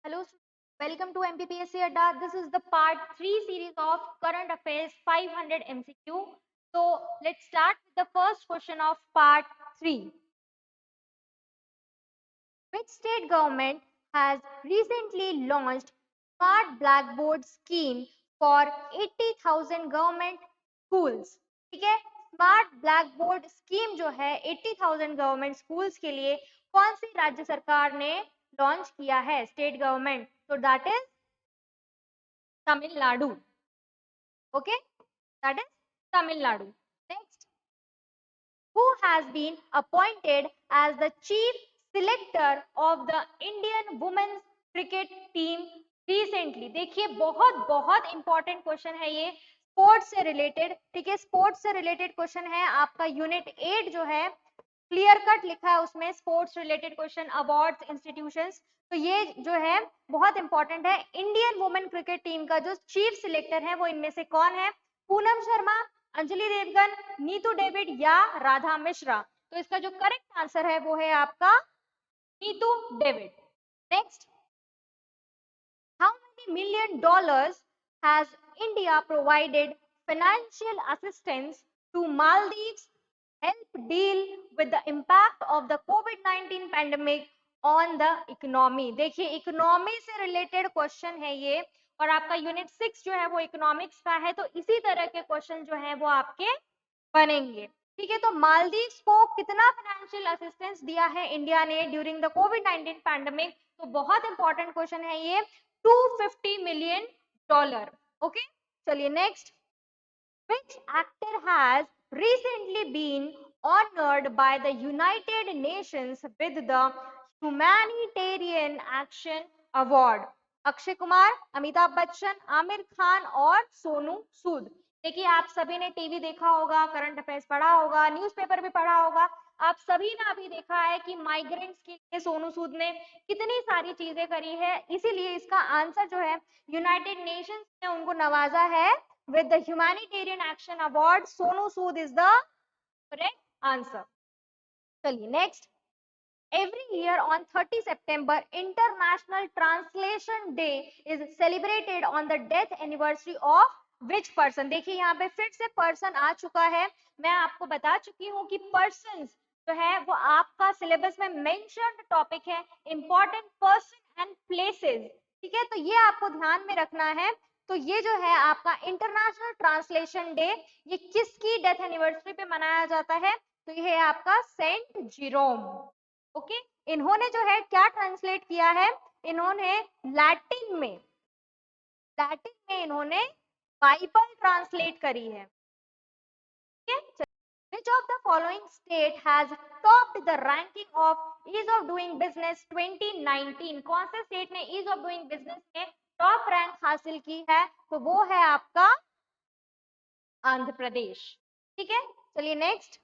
Hello, welcome to MPPSC Adda. This is the part 3 series of Current Affairs 500 MCQ. So let's start with the first question of part 3. Which state government has recently launched Smart Blackboard Scheme for 80,000 government schools? ठीक है, smart black board scheme जो है 80,000 government schools के लिए कौन सी राज्य सरकार ने लॉन्च किया है? स्टेट गवर्नमेंट, तो that is Tamil Nadu. Okay, that is Tamil Nadu. Next, who has been appointed as the chief selector of the Indian women's cricket team recently? देखिए बहुत बहुत इंपॉर्टेंट क्वेश्चन है ये, स्पोर्ट्स से रिलेटेड. ठीक है, स्पोर्ट्स से रिलेटेड क्वेश्चन है. आपका यूनिट 8 जो है क्लियर कट लिखा है उसमें, sports related question, awards, institutions. तो ये जो है बहुत इंपॉर्टेंट है. इंडियन वुमेन क्रिकेट टीम का जो चीफ सिलेक्टर है वो इनमें से कौन है? पूनम शर्मा, अंजलि देवगन, नीतू डेविड या राधा मिश्रा? तो इसका जो करेक्ट आंसर है वो है आपका Neetu David. Next, how many million dollars has India provided financial assistance to Maldives help deal with the impact of the COVID-19 pandemic on the economy? देखिए इकोनॉमी से रिलेटेड क्वेश्चन है ये, और आपका यूनिट 6 जो है वो इकोनॉमिक्स का है, तो इसी तरह के क्वेश्चन जो है वो आपके बनेंगे. ठीक है, तो मालदीव्स को कितना फाइनेंशियल असिस्टेंस दिया है इंडिया ने ड्यूरिंग द कोविड-19 पैंडेमिक? तो बहुत इंपॉर्टेंट क्वेश्चन है ये, $250 million. ओके, चलिए next. Which actor has recently been honored by the United Nations with the Humanitarian Action Award? Akshay Kumar, Amitabh Bachchan, Aamir Khan और सोनू सूद. देखिए आप सभी ने टीवी देखा होगा, करंट अफेयर्स पढ़ा होगा, न्यूज़पेपर भी पढ़ा होगा. आप सभी ने अभी देखा है कि माइग्रेंट्स के लिए सोनू सूद ने कितनी सारी चीजें करी है, इसीलिए इसका आंसर जो है यूनाइटेड नेशंस ने उनको नवाजा है with the Humanitarian Action Award. Sonu Sood is the correct answer. चलिए next. Every year on 30 September, International Translation Day is celebrated on the death anniversary of which person? देखिए यहाँ पे फिर से पर्सन आ चुका है. मैं आपको बता चुकी हूँ कि पर्सन्स जो है वो आपका सिलेबस में मेंशन्ड टॉपिक है, इंपॉर्टेंट पर्सन एंड प्लेसेस. ठीक है, तो ये आपको ध्यान में रखना है. तो ये जो है आपका इंटरनेशनल ट्रांसलेशन डे, ये किसकी डेथ एनिवर्सरी पे मनाया जाता है? तो ये है आपका सेंट जीरोम. ओके, इन्होंने जो है क्या ट्रांसलेट किया है? इन्होंने लैटिन में इन्होंने बाइबल ट्रांसलेट करी है. Which of the following state has topped the ranking of ease of doing business 2019? कौन से स्टेट ने ease of doing business में टॉप रैंक हासिल की है? तो वो है आपका आंध्र प्रदेश. ठीक है, चलिए next.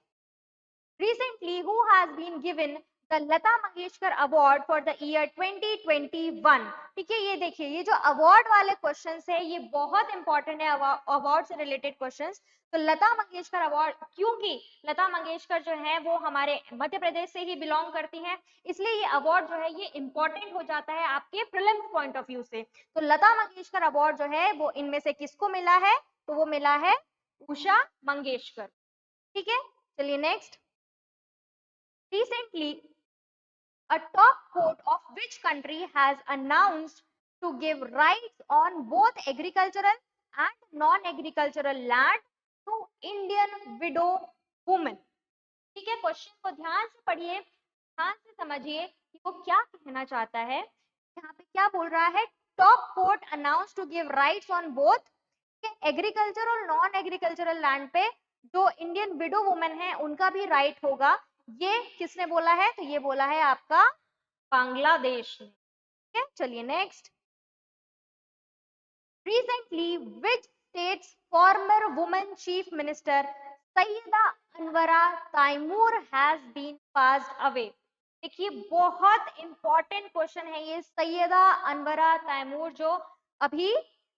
Recently, who has been given the Lata Mangeshkar Award for the year 2021? ठीक है, ये देखिए ये जो अवार्ड वाले क्वेश्चंस है ये बहुत इंपॉर्टेंट है, अवार्ड से रिलेटेड क्वेश्चंस. तो लता मंगेशकर अवार्ड, क्योंकि लता मंगेशकर जो है वो हमारे मध्य प्रदेश से ही बिलोंग करती हैं, इसलिए ये अवार्ड जो है ये इंपॉर्टेंट हो जाता है आपके प्रीलिम्स पॉइंट ऑफ व्यू से. तो लता मंगेशकर अवार्ड जो है वो इनमें से किसको मिला है? तो वो मिला है उषा मंगेशकर. ठीक है, चलिए next. Recently, a top court of which country has announced to give rights on both agricultural and non-agricultural land to Indian widow women? ठीक है, क्वेश्चन को ध्यान से पढ़िए, ध्यान से समझिए कि वो क्या कहना चाहता है. यहाँ पे क्या बोल रहा है? Top court announce to give rights on both agriculture और नॉन एग्रीकल्चरल लैंड पे जो इंडियन विडो वुमेन है उनका भी राइट होगा. ये किसने बोला है? तो ये बोला है आपका बांग्लादेश ने. ठीक है, चलिए next. Recently which states former women chief minister Syeda Anwara Taimur has been passed away? देखिए बहुत इंपॉर्टेंट क्वेश्चन है ये. सैयदा अनवरा तैमूर जो अभी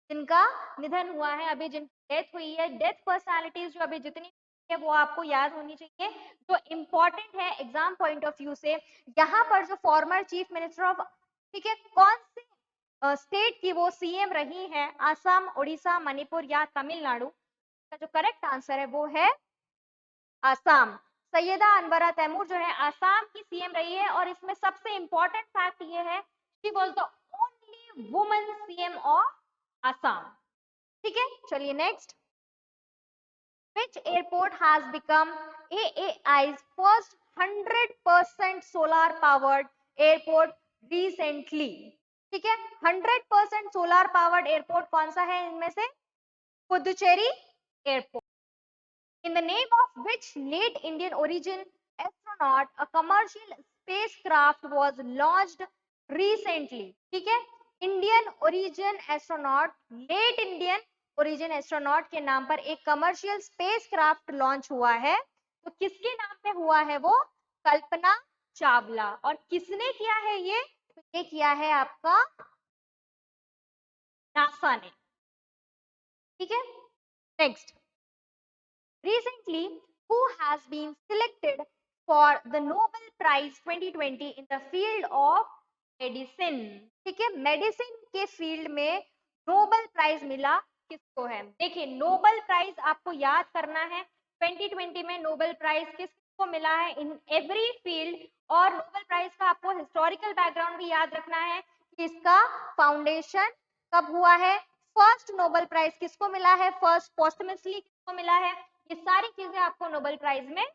जिनका निधन हुआ है, अभी जिनकी डेथ हुई है, डेथ पर्सनालिटीज जो अभी जितनी है वो आपको याद होनी चाहिए, जो इम्पोर्टेंट है एग्जाम पॉइंट ऑफ व्यू से. यहाँ पर जो फॉर्मर चीफ मिनिस्टर ऑफ, ठीक है, कौन से स्टेट की वो सीएम रही हैं, असम, उड़ीसा, मणिपुर या तमिलनाडु? का जो करेक्ट आंसर है वो है आसाम। सैयदा अनवरा तैमूर जो है आसाम की सीएम रही है और इसमें सबसे इंपॉर्टेंट फैक्ट ये है, she was the only woman CM of Assam. ठीक है, चलिए next. Which airport has become AAI's first 100% solar powered airport recently? ठीक है, 100% सोलर पावर्ड एयरपोर्ट कौन सा है इनमें से? Puducherry airport. In the name of which late Indian origin astronaut a commercial spacecraft was launched recently? ठीक है, Indian origin astronaut, late Indian origin astronaut के नाम पर एक कमर्शियल स्पेसक्राफ्ट लॉन्च हुआ है। तो किसके नाम पे हुआ है वो? कल्पना चावला। और किसने किया है ये? तो ये किया है आपका नासा ने। ठीक है, next. Recently, who has been selected for the Nobel Prize 2020 in the field of medicine? ठीक है, मेडिसिन के फील्ड में नोबेल प्राइज मिला किसको है? देखिए, नोबेल प्राइज आपको याद करना है 2020 में नोबेल प्राइज किसको मिला है इन एवरी फील्ड। और नोबेल प्राइज का आपको हिस्टोरिकल बैकग्राउंड भी याद रखना है कि इसका फाउंडेशन कब हुआ है, फर्स्ट नोबेल प्राइज किसको मिला है, फर्स्ट पोस्टमसली किसको मिला है, ये सारी चीजें आपको नोबेल प्राइज में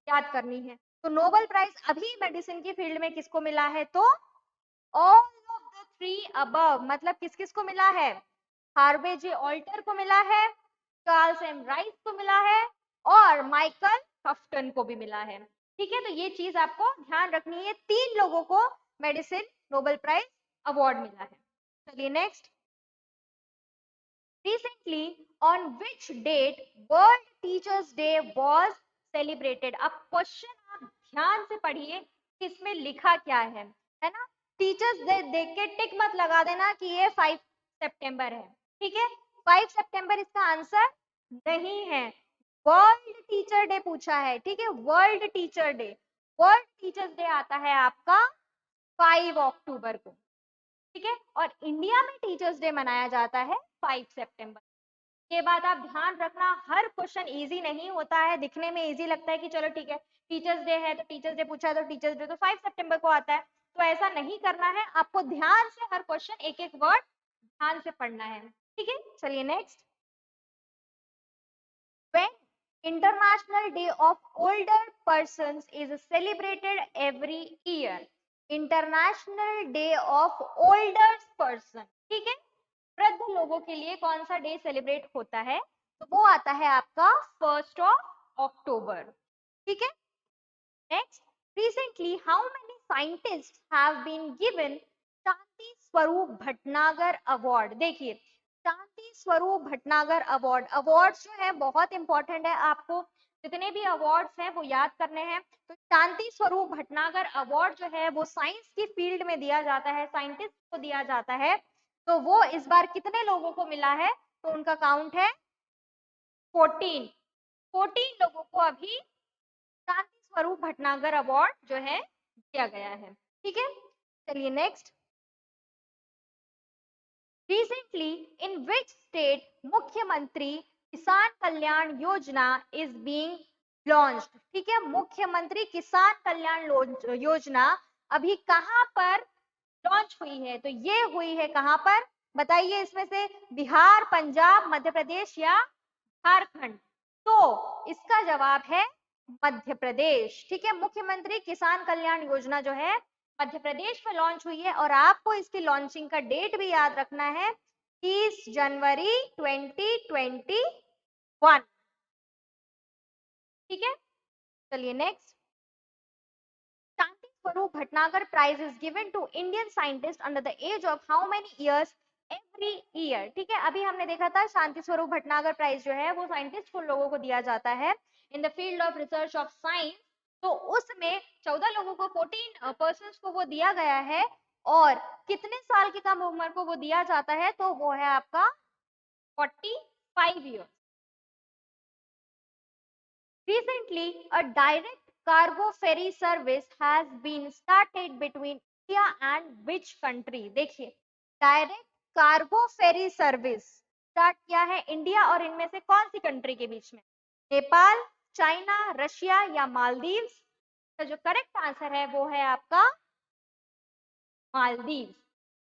याद करनी है। तो नोबेल प्राइज अभी मेडिसिन की फील्ड में किसको मिला है? तो all of the three above, मतलब किस किस को मिला है? हार्वे जे ऑल्टर को मिला है, चार्ल्स एम राइस को मिला है और माइकल हफ्टन को भी मिला है। ठीक है, तो ये चीज आपको ध्यान रखनी है, 3 लोगों को मेडिसिन नोबेल प्राइज अवार्ड मिला है। चलिए next. Recently, on which date World Teachers Day was celebrated? अब क्वेश्चन आप ध्यान से पढ़िए कि इसमें लिखा क्या है ना? टीचर्स डे देख के टिक मत लगा देना कि ये 5 सितंबर है। ठीक है, 5 सितंबर इसका आंसर नहीं है, वर्ल्ड टीचर डे पूछा है। ठीक है, world teacher day, world teachers day आता है आपका 5 अक्टूबर को। ठीक है, और इंडिया में टीचर्स डे मनाया जाता है 5 सितंबर। ये बात आप ध्यान रखना, हर क्वेश्चन इजी नहीं होता है, दिखने में इजी लगता है कि चलो ठीक है टीचर्स डे है तो टीचर्स डे पूछा है तो टीचर्स डे तो 5 सितंबर को आता है। तो ऐसा नहीं करना है, आपको ध्यान से हर क्वेश्चन एक एक वर्ड ध्यान से पढ़ना है। ठीक है, चलिए next. When International Day of Older Persons is celebrated every year? International Day of Older Person, ठीक है, वृद्ध लोगों के लिए कौन सा डे सेलिब्रेट होता है? तो वो आता है आपका 1 अक्टूबर। ठीक है, next. Recently, how many scientists have been given Shanti Swarup Bhatnagar award? देखिए, शांति स्वरूप भटनागर अवार्ड, अवार्ड्स जो है बहुत इंपॉर्टेंट है, आपको जितने भी अवार्ड्स हैं वो याद करने हैं। तो शांति स्वरूप भटनागर अवार्ड जो है वो साइंस की फील्ड में दिया जाता है, साइंटिस्ट को दिया जाता है। तो वो इस बार कितने लोगों को मिला है? तो उनका काउंट है 14 लोगों को अभी शांति स्वरूप भटनागर अवार्ड जो है दिया गया है। ठीक है, चलिए next. Recently in which state मुख्यमंत्री किसान Kalyan Yojana is being launched? ठीक है, मुख्यमंत्री किसान कल्याण योजना अभी कहां पर लॉन्च हुई है? तो ये हुई है कहां पर, बताइए इसमें से? बिहार, पंजाब, मध्य प्रदेश या झारखंड? तो इसका जवाब है मध्य प्रदेश। ठीक है, मुख्यमंत्री किसान कल्याण योजना जो है मध्य प्रदेश में लॉन्च हुई है और आपको इसकी लॉन्चिंग का डेट भी याद रखना है, 30 जनवरी 2021। ठीक है, चलिए next. Shanti Swarup Bhatnagar prize is given to Indian scientist under the age of how many years every year? ठीक है, अभी हमने देखा था शांति स्वरूप भटनागर प्राइज जो है वो साइंटिस्ट को लोगों को दिया जाता है इन the field of research of science. तो उसमें 14 लोगों को, 14 पर्सन को वो दिया गया है और कितने साल की कम उम्र को वो दिया जाता है? तो वो है आपका 45 years. Recently, a direct cargo ferry service has been started between India and which country? देखिए, direct cargo ferry service start किया है इंडिया और इनमें से कौन सी कंट्री के बीच में? नेपाल, चाइना, रशिया या मालदीव्स? तो जो करेक्ट आंसर है वो है आपका मालदीव।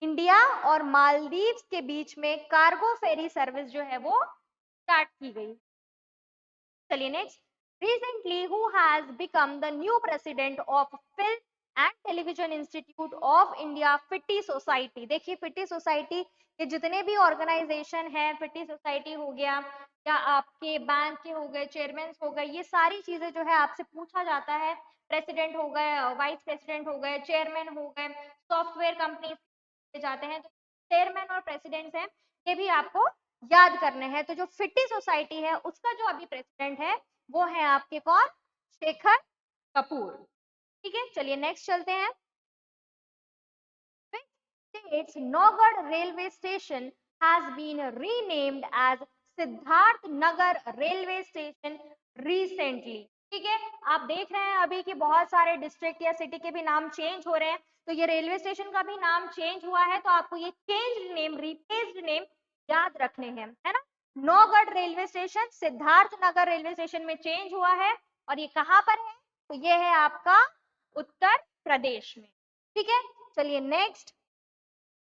इंडिया और मालदीव्स के बीच में कार्गो फेरी सर्विस जो है वो स्टार्ट की गई। चलिए next, recently who has become the new president of film and television institute of India FTII society? देखिए फिट्टी सोसाइटी के जितने भी ऑर्गेनाइजेशन है, फिट्टी सोसाइटी हो गया या आपके बैंक के हो गए, चेयरमैन हो गए, ये सारी चीजें जो है आपसे पूछा जाता है। प्रेसिडेंट हो गए, वाइस प्रेसिडेंट हो गए, चेयरमैन हो गए, सॉफ्टवेयर कंपनी जाते हैं तो चेयरमैन और प्रेसिडेंट है, ये भी आपको याद करने हैं। तो जो फिट्टी सोसाइटी है उसका जो अभी प्रेसिडेंट है वो है आपके कौन? शेखर कपूर। ठीक है, चलिए नेक्स्ट चलते हैं। States Naugarh railway station has been renamed as Siddharth Nagar railway station recently। ठीक है, आप देख रहे हैं अभी कि बहुत सारे डिस्ट्रिक्ट या सिटी के भी नाम चेंज हो रहे हैं, तो ये रेलवे स्टेशन का भी नाम चेंज हुआ है, तो आपको ये चेंज नेम, रिप्लेस्ड नेम याद रखने हैं, है ना। Naugarh railway station Siddharth Nagar railway station में चेंज हुआ है और ये कहां पर है? तो ये है आपका उत्तर प्रदेश में। ठीक है, चलिए next,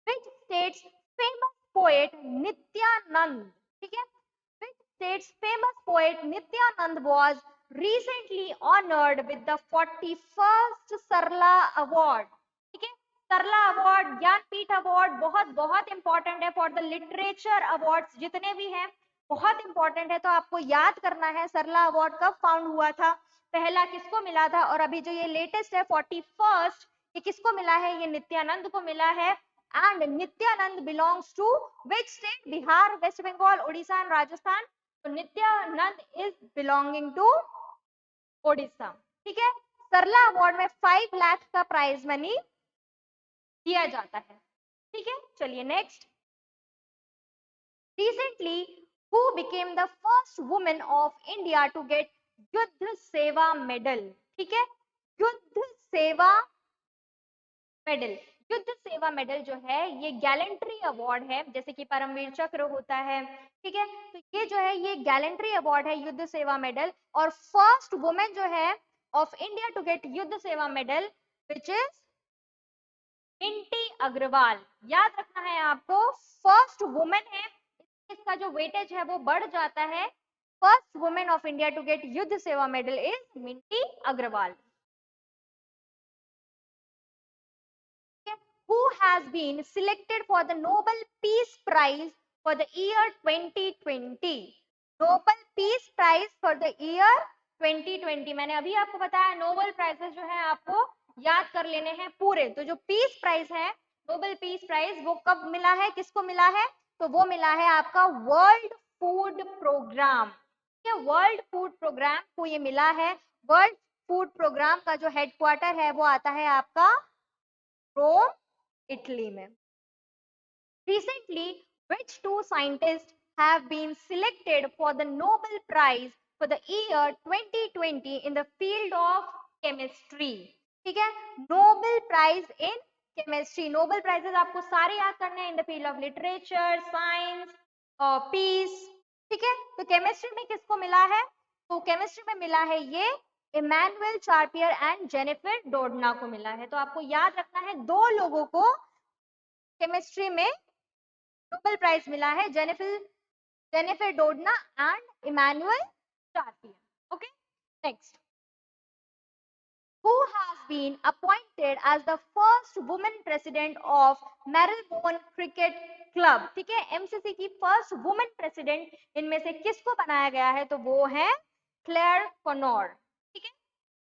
which state's famous poet Nityanand? ठीक है, which state's famous poet Nityanand was recently honored with the 41st Sarla Award? ठीक है, सरला अवार्ड, ज्ञानपीठ अवार्ड बहुत बहुत इंपॉर्टेंट है फॉर द लिटरेचर अवार्ड्स जितने भी हैं, बहुत इंपॉर्टेंट है। तो आपको याद करना है सरला अवार्ड कब फाउंड हुआ था, पहला किसको मिला था, और अभी जो ये लेटेस्ट है 41st, ये किसको मिला है? ये नित्यानंद को मिला है। And Nityanand belongs to which state? Bihar, West Bengal, Orissa and Rajasthan. तो Nityanand is belonging to Odisha. ठीक है, सरला अवार्ड में 5 लाख का प्राइज मनी दिया जाता है। ठीक है, चलिए next, recently who became the first women of India to get Yudh Seva medal? ठीक है, युद्ध सेवा मेडल, युद्ध सेवा मेडल जो है ये गैलेंट्री अवार्ड है, जैसे कि परमवीर चक्र होता है। ठीक है, तो ये जो है ये गैलेंट्री अवार्ड है, युद्ध सेवा मेडल, और फर्स्ट वुमेन जो है of India to get Yudh Seva medal which is Minty Agarwal. याद रखना है आपको, फर्स्ट वुमेन है, इसका जो वेटेज है वो बढ़ जाता है। First women of India to get Yudh Seva medal is Minty Agarwal. Who has been selected for the Nobel Peace Prize for the year 2020? Nobel Peace Prize for the year 2020, मैंने अभी आपको बताया नोबेल प्राइजेस जो है आपको याद कर लेने हैं पूरे। तो जो पीस प्राइज है, नोबेल पीस प्राइज, वो कब मिला है, किसको मिला है? तो वो मिला है आपका world food programme. World food programme को ये मिला है। वर्ल्ड फूड प्रोग्राम का जो हेडक्वार्टर है वो आता है आपका रोम, इटली में। Recently, which two scientists have been selected for the Nobel Prize for the year 2020 in the field of chemistry? ठीक है, Nobel prize in chemistry. Nobel prizes आपको सारे याद करने हैं in the field of literature, science और peace. ठीक है, तो केमिस्ट्री में किसको मिला है? तो केमिस्ट्री में मिला है ये इमैनुअल चार्पियर एंड जेनिफर डोडना को मिला है। तो आपको याद रखना है दो लोगों को केमिस्ट्री में नोबेल प्राइज मिला है, Jennifer Doudna and Emmanuelle Charpentier. Okay, next, who has been appointed as the first woman president of Marylebone Cricket Club? ठीक है, एमसीसी की फर्स्ट वुमेन प्रेसिडेंट इनमें से किसको बनाया गया है? तो वो है क्लेयर कॉनोर। ठीक है,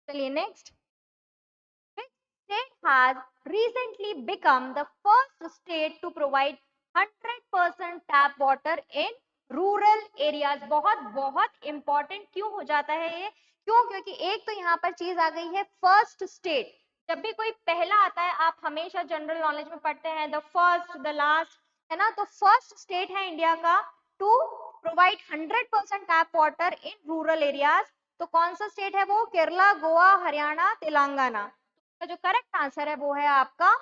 चलिए next, which state has recently become the first state to provide 100% tap water in rural areas? बहुत बहुत इंपॉर्टेंट क्यों हो जाता है ये? क्यों? क्योंकि एक तो यहाँ पर चीज आ गई है फर्स्ट स्टेट। जब भी कोई पहला आता है, आप हमेशा जनरल नॉलेज में पढ़ते हैं द फर्स्ट, द लास्ट, है ना। तो फर्स्ट स्टेट है इंडिया का to provide 100% tap water in rural areas. तो कौन सा स्टेट है वो? केरला, गोवा, हरियाणा, तेलंगाना। तो जो करेक्ट आंसर है वो है आपका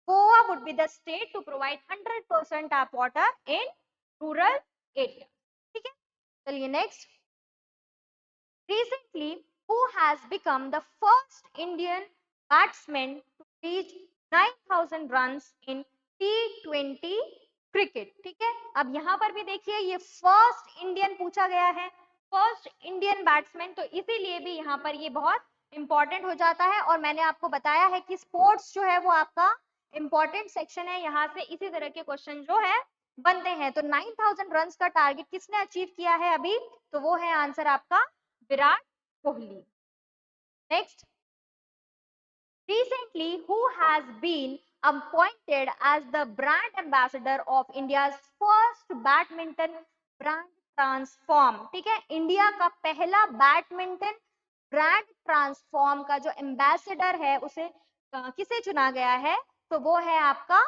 Goa would be the state to provide 100% tap water in rural areas. ठीक है, चलिए next. Recently, who has become the first Indian batsman to reach 9,000 runs in T20 cricket. ठीक है, अब यहाँ पर भी देखिए ये फर्स्ट इंडियन पूछा गया है, फर्स्ट इंडियन बैट्समैन, तो इसीलिए भी यहाँ पर ये बहुत इंपॉर्टेंट हो जाता है. और मैंने आपको बताया है कि स्पोर्ट्स जो है वो आपका इंपॉर्टेंट सेक्शन है, यहाँ से इसी तरह के क्वेश्चन जो है बनते हैं. तो 9,000 रन का टारगेट किसने अचीव किया है अभी, तो वो है आंसर आपका Virat Kohli. Next, recently who has been appointed as the brand ambassador of India's first badminton brand transform. ठीक है, इंडिया का पहला बैडमिंटन ब्रांड ट्रांसफॉर्म का जो एम्बेसडर है उसे किसे चुना गया है, तो वो है आपका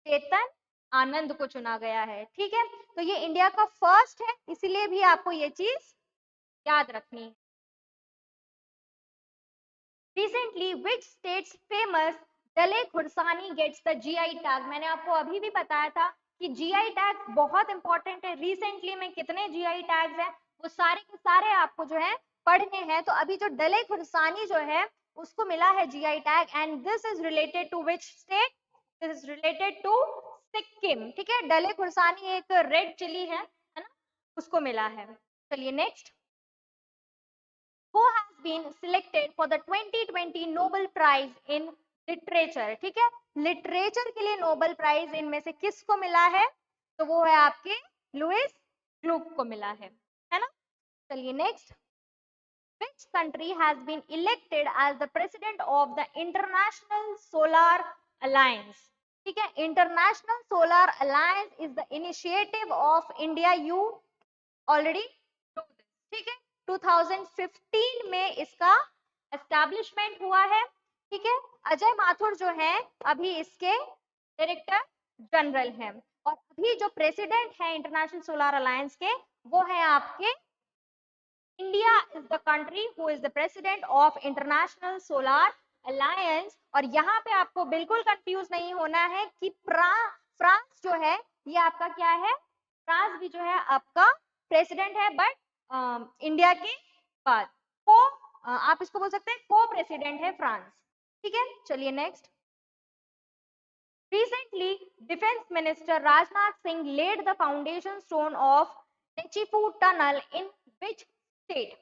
चेतन आनंद को चुना गया है. ठीक है, तो ये इंडिया का फर्स्ट है, इसीलिए भी आपको ये चीज याद रखनी है. Recently, which state's famous दले खुरसानी gets the GI tag? मैंने आपको अभी भी बताया था कि GI टैग बहुत इंपॉर्टेंट है. रिसेंटली में कितने GI टैग्स हैं वो सारे के सारे आपको जो है पढ़ने हैं. तो अभी जो दले खुरसानी जो है उसको मिला है GI tag and this is related to which state, this is related to Sikkim. ठीक है, दले खुरसानी एक रेड चिली है ना, उसको मिला है. चलिए next. Who has been selected for the 2020 Nobel Prize in Literature? ठीक है, लिटरेचर के लिए नोबेल प्राइज इनमें से किसको मिला है, तो वो है आपके लुइस ग्लूक को मिला है ना. चलिए next. Which country has been elected as the president of the International Solar Alliance? ठीक है, International Solar Alliance is the initiative of India. You already know this. ठीक है, 2015 में इसका एस्टैब्लिशमेंट हुआ है. ठीक है, अजय माथुर जो है अभी इसके डायरेक्टर जनरल हैं और अभी जो प्रेसिडेंट है इंटरनेशनल सोलर अलायंस के वो है आपके India is the country who is the president of international solar alliance. और यहाँ पे आपको बिल्कुल कंफ्यूज नहीं होना है कि फ्रांस जो है ये आपका क्या है, फ्रांस भी जो है आपका प्रेसिडेंट है बट इंडिया के बाद को आप इसको बोल सकते हैं को प्रेसिडेंट है फ्रांस. ठीक है, चलिए next. Recently, Defense Minister Rajnath Singh laid the foundation stone of Nechifu Tunnel in which state?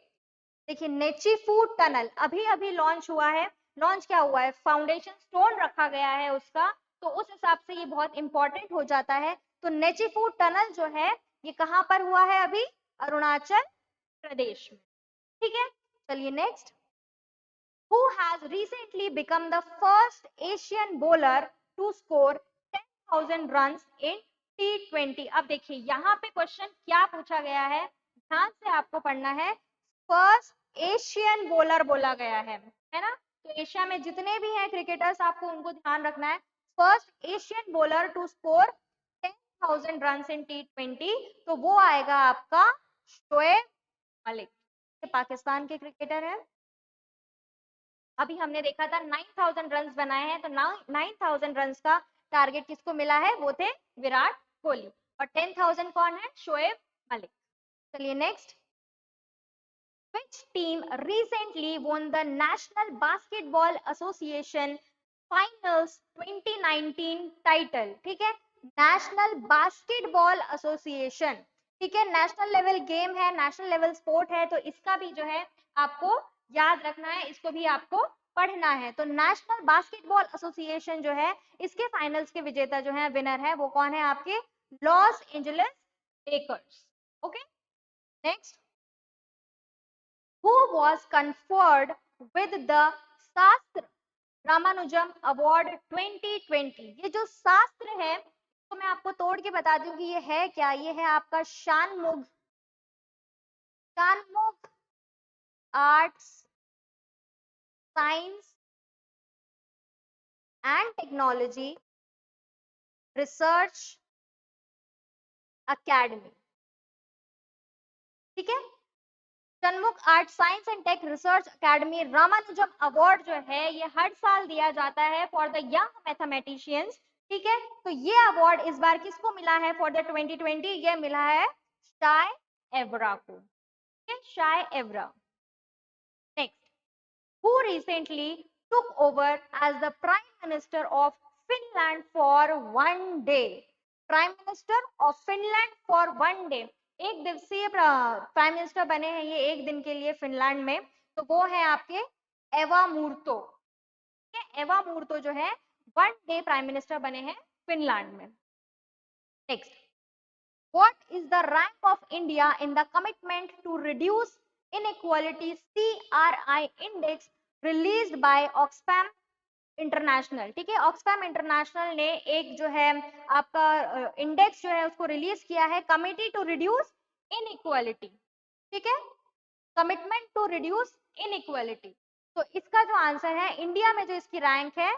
देखिए नेचीफू टनल अभी अभी लॉन्च हुआ है. लॉन्च क्या हुआ है, फाउंडेशन स्टोन रखा गया है उसका, तो उस हिसाब से ये बहुत इंपॉर्टेंट हो जाता है. तो नेचीफू टनल जो है ये कहाँ पर हुआ है अभी, अरुणाचल प्रदेश में. ठीक है, चलिए next. Who has recently become the first Asian bowler to score 10,000 runs in T20? अब देखिए यहाँ पे क्वेश्चन क्या पूछा गया है, ध्यान से आपको पढ़ना है. फर्स्ट एशियन बॉलर बोला गया है ना, तो एशिया में जितने भी हैं क्रिकेटर्स आपको उनको ध्यान रखना है. First Asian bowler to score 10,000 runs in T20, तो वो आएगा आपका शोएब मलिक, पाकिस्तान के क्रिकेटर है. अभी हमने देखा था 9,000 रन्स बनाए हैं, तो 9,000 रन्स का टारगेट किसको मिला है, वो थे विराट कोहली. और 10,000 कौन है, शोएब मलिक. चलिए next. Which team recently won the National Basketball Association Finals 2019 title? ठीक है, नेशनल बास्केटबॉल एसोसिएशन. ठीक है, नेशनल लेवल गेम है, नेशनल लेवल स्पोर्ट है, तो इसका भी जो है आपको याद रखना है, इसको भी आपको पढ़ना है. तो नेशनल बास्केटबॉल एसोसिएशन जो है इसके फाइनल्स के विजेता जो है, विनर है, वो कौन है आपके Los Angeles Lakers. Okay, next. Who was conferred with the शास्त्र रामानुजम अवार्ड 2020? ये जो शास्त्र है तो मैं आपको तोड़ के बता दूं कि ये है क्या, ये है आपका Shanmugha arts science and technology research academy. ठीक है, Shanmugha art science and tech research academy Ramanujan award जो है ये हर साल दिया जाता है फॉर द यंग मैथमेटिशियंस। ठीक है, तो ये अवार्ड इस बार किसको मिला है फॉर द 2020? ये मिला है शाय एवरा को। Shai Evra. Next, who recently took over as the Prime Minister of Finland for one day. Prime Minister of Finland for one day. एक दिवसीय प्राइम मिनिस्टर बने हैं ये एक दिन के लिए फिनलैंड में, तो वो है आपके एवा मूर्तो। एवा मूर्तो जो है वन डे प्राइम मिनिस्टर बने हैं फिनलैंड में। Next, what is the rank of India in the commitment to reduce inequality CRI index released by Oxfam international? ठीक है, ऑक्सफैम इंटरनेशनल ने एक जो है आपका इंडेक्स जो है उसको रिलीज किया है, कमिटी टू रिड्यूस इनइक्वालिटी। ठीक है, कमिटमेंट टू रिड्यूस इनइक्वालिटी। तो इसका जो आंसर है इंडिया में जो इसकी रैंक है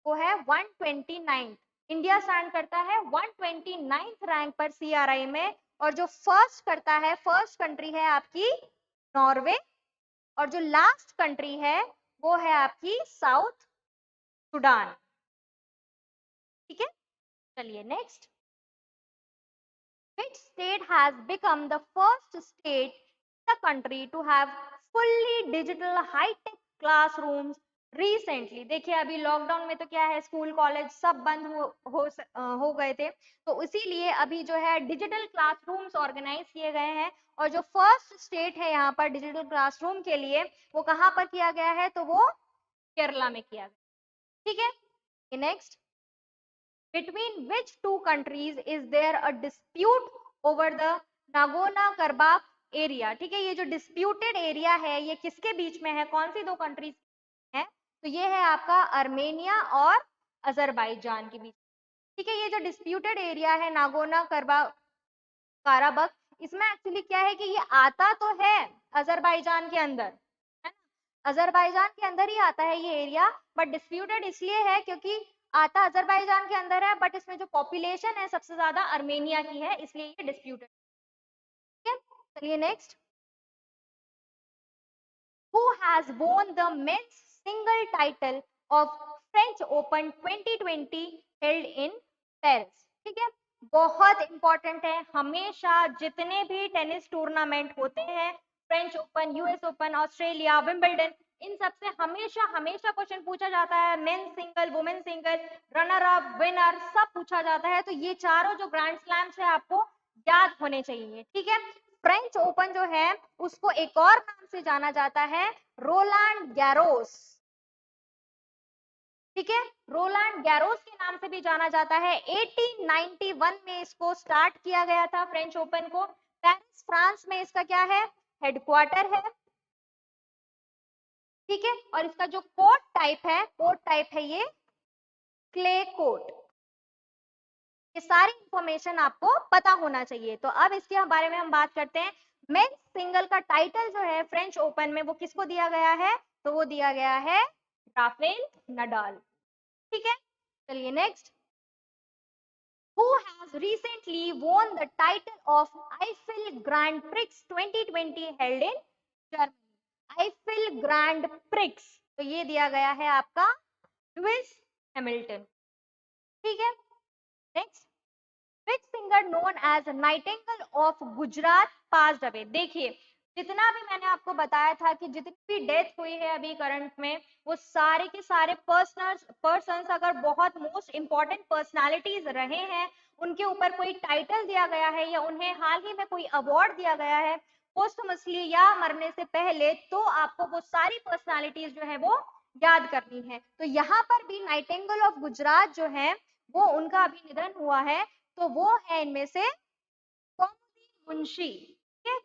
वो है 129। इंडिया स्टैंड करता है 129 रैंक पर सीआरआई में, और जो फर्स्ट करता है, फर्स्ट कंट्री है आपकी नॉर्वे, और जो लास्ट कंट्री है वो है आपकी साउथ सुडान। ठीक है, चलिए next, which state has become the first state in the country to have fully digital high tech classrooms recently? देखिए अभी लॉकडाउन में तो क्या है, स्कूल कॉलेज सब बंद हो गए थे, तो इसीलिए अभी जो है डिजिटल क्लासरूम्स ऑर्गेनाइज किए गए हैं, और जो फर्स्ट स्टेट है यहाँ पर डिजिटल क्लासरूम के लिए वो कहाँ पर किया गया है, तो वो केरला में किया गया। ठीक है, next, between which two countries is there a dispute over the Nagorno-Karabakh area? ठीक है, ये जो डिस्प्यूटेड एरिया है ये किसके बीच में है, कौन सी दो कंट्रीज है, तो ये है आपका अर्मेनिया और अजरबैजान के बीच। ठीक है, ये जो डिस्प्यूटेड एरिया है नागोर्नो काराबख, इसमें एक्चुअली क्या है कि ये आता तो है अजरबैजान के अंदर, है ना, अजरबैजान के अंदर ही आता है ये एरिया, बट डिस्प्यूटेड इसलिए है क्योंकि आता अजरबैजान के अंदर है, बट इसमें जो पॉपुलेशन है सबसे ज्यादा अर्मेनिया की है, इसलिए ये डिस्प्यूटेड। ठीक है, चलिए next, who has won the men's single title of French Open 2020 held in Paris? ठीक है, बहुत इंपॉर्टेंट है, हमेशा जितने भी टेनिस टूर्नामेंट होते हैं, French Open, US Open, Australia, Wimbledon, इन सबसे हमेशा हमेशा क्वेश्चन पूछा जाता है, men's single, women single, runner up, winner सब पूछा जाता है, तो ये चारों जो ग्रैंड स्लैम्स है आपको याद होने चाहिए। ठीक है, फ्रेंच ओपन जो है उसको एक और नाम से जाना जाता है रोलांड गैरोस। ठीक है, रोलांड गैरोस के नाम से भी जाना जाता है। 1891 में इसको स्टार्ट किया गया था फ्रेंच ओपन को। पेरिस फ्रांस में इसका क्या है, हेडक्वार्टर है। ठीक है, और इसका जो कोर्ट टाइप है ये क्ले कोर्ट। ये सारी इंफॉर्मेशन आपको पता होना चाहिए। तो अब इसके बारे में हम बात करते हैं। मेंस सिंगल का टाइटल जो है फ्रेंच ओपन में वो किसको दिया गया है, तो वो दिया गया है राफेल नडाल। ठीक है, चलिए next, who has recently won the title of Eiffel Grand Prix 2020 held in Germany? Eiffel Grand Prix, तो ये दिया गया है आपका लुइस हैमिल्टन। ठीक है, next, which singer known as Nightingale of Gujarat passed away? देखिए जितना भी मैंने आपको बताया था कि जितनी भी डेथ हुई है अभी करंट में, वो सारे के सारे पर्सन्स अगर बहुत मोस्ट इंपॉर्टेंट पर्सनालिटीज रहे हैं, उनके ऊपर कोई टाइटल दिया गया है या उन्हें हाल ही में कोई अवार्ड दिया गया है पोस्टमसली या मरने से पहले, तो आपको वो सारी पर्सनालिटीज जो है वो याद करनी है। तो यहाँ पर भी नाइटिंगेल ऑफ गुजरात जो है वो उनका अभी निधन हुआ है, तो वो है इनमें से कौमुदी मुंशी।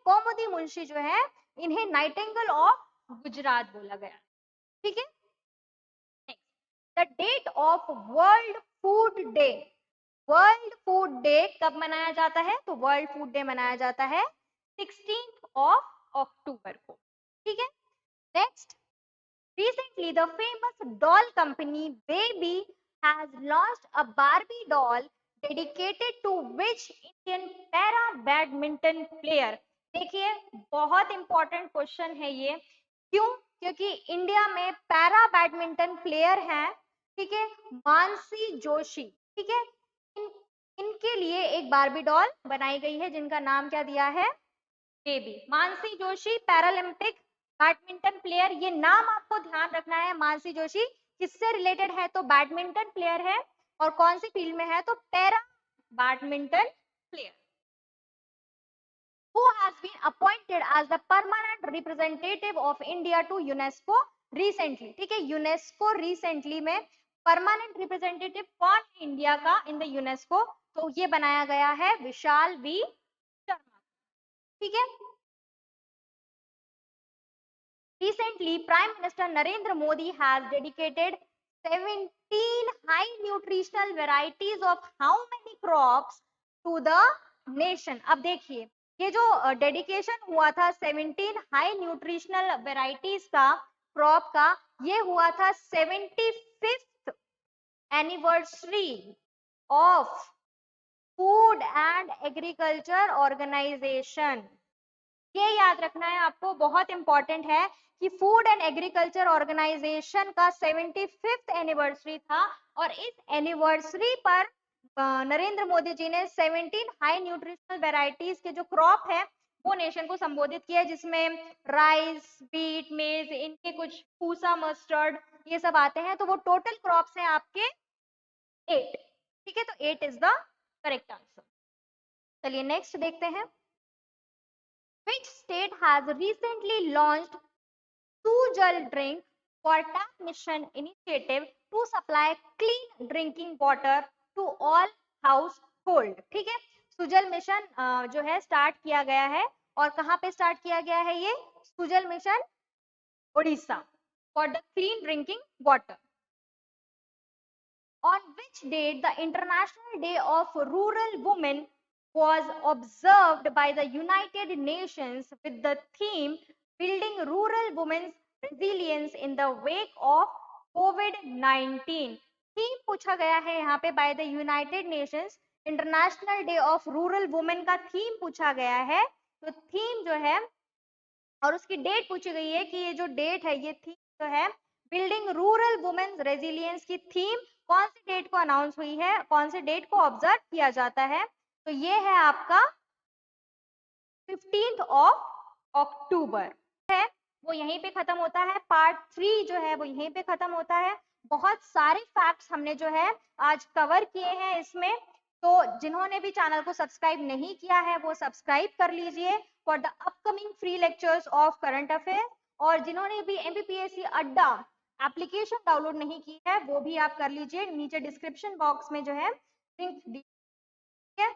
कौमुदी मुंशी जो है इन्हें नाइटिंगेल ऑफ गुजरात बोला गया। ठीक है, the date of world food day. World food day कब मनाया जाता है, तो वर्ल्ड फूड डे मनाया जाता है 16 अक्टूबर को। ठीक है, next, recently the famous doll company Baby has launched a Barbie doll dedicated to which Indian para badminton player? देखिए बहुत इंपॉर्टेंट क्वेश्चन है ये। क्यों? क्योंकि इंडिया में पैरा बैडमिंटन प्लेयर हैं, ठीक है, मानसी जोशी, ठीक है। इन, इनके लिए एक बारबी डॉल बनाई गई है जिनका नाम क्या दिया है, baby. Mansi Joshi Paralympic badminton player, ये नाम आपको ध्यान रखना है। मानसी जोशी किससे रिलेटेड है, तो बैडमिंटन प्लेयर है, और कौन सी फील्ड में है, तो para badminton player. Who has been appointed as the permanent representative of India to UNESCO recently? ठीक है, यूनेस्को रिसेंटली में परमानेंट रिप्रेजेंटेटिव कौन है इंडिया का इन द यूनेस्को, तो ये बनाया गया है विशाल वी शर्मा, ठीक है। Recently, Prime Minister Narendra Modi has dedicated 17 high nutritional varieties of how many crops to the nation? अब देखिए ये जो डेडिकेशन हुआ था 17 हाई न्यूट्रिशनल वेराइटीज का क्रॉप का, ये हुआ था 75th anniversary of food and agriculture organisation. ये याद रखना है आपको, बहुत इंपॉर्टेंट है कि फूड एंड एग्रीकल्चर ऑर्गेनाइजेशन का 75th एनिवर्सरी था, और इस एनिवर्सरी पर नरेंद्र मोदी जी ने 17 हाई न्यूट्रिशनल वेराइटीज के जो क्रॉप है वो नेशन को संबोधित किया है, जिसमें राइस, बीट, मेज, इनके कुछ पूसा, मस्टर्ड, ये सब आते हैं। तो वो टोटल क्रॉप्स हैं आपके 8, ठीक है, तो 8 इज द करेक्ट आंसर। चलिए नेक्स्ट देखते हैं। Which state has recently launched Sujal Drink for Tap Mission initiative to supply clean drinking water to all household? ठीक है, सुजल मिशन जो है स्टार्ट किया गया है, और कहाँ पे स्टार्ट किया गया है ये, Sujal mission Orissa, for the clean drinking water. On which date the International Day of Rural Women was observed by the United Nations with the theme Building Rural Women's Resilience in the Wake of COVID-19? Theme पूछा गया है यहाँ पे by the United Nations, international day of rural women का theme पूछा गया है। तो थीम जो है और उसकी डेट पूछी गई है कि ये जो डेट है, ये थीम जो है बिल्डिंग रूरल वुमेन्स रेजिलियंस की थीम कौन सी डेट को अनाउंस हुई है, कौन सी डेट को ऑब्जर्व किया जाता है, तो ये है आपका 15th ऑफ अक्टूबर है। वो यहीं पे खत्म होता है, पार्ट 3 जो है वो यहीं पे खत्म होता है। बहुत सारे फैक्ट्स हमने जो है आज कवर किए हैं इसमें, तो जिन्होंने भी चैनल को सब्सक्राइब नहीं किया है वो सब्सक्राइब कर लीजिए for the upcoming free lectures of current affair. और जिन्होंने भी एमपीपीएससी अड्डा एप्लीकेशन डाउनलोड नहीं की है वो भी आप कर लीजिए, नीचे डिस्क्रिप्शन बॉक्स में जो है लिंक दी है।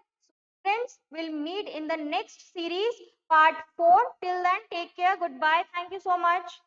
Friends, we'll meet in the next series, part 4. Till then, take care. Goodbye. Thank you so much.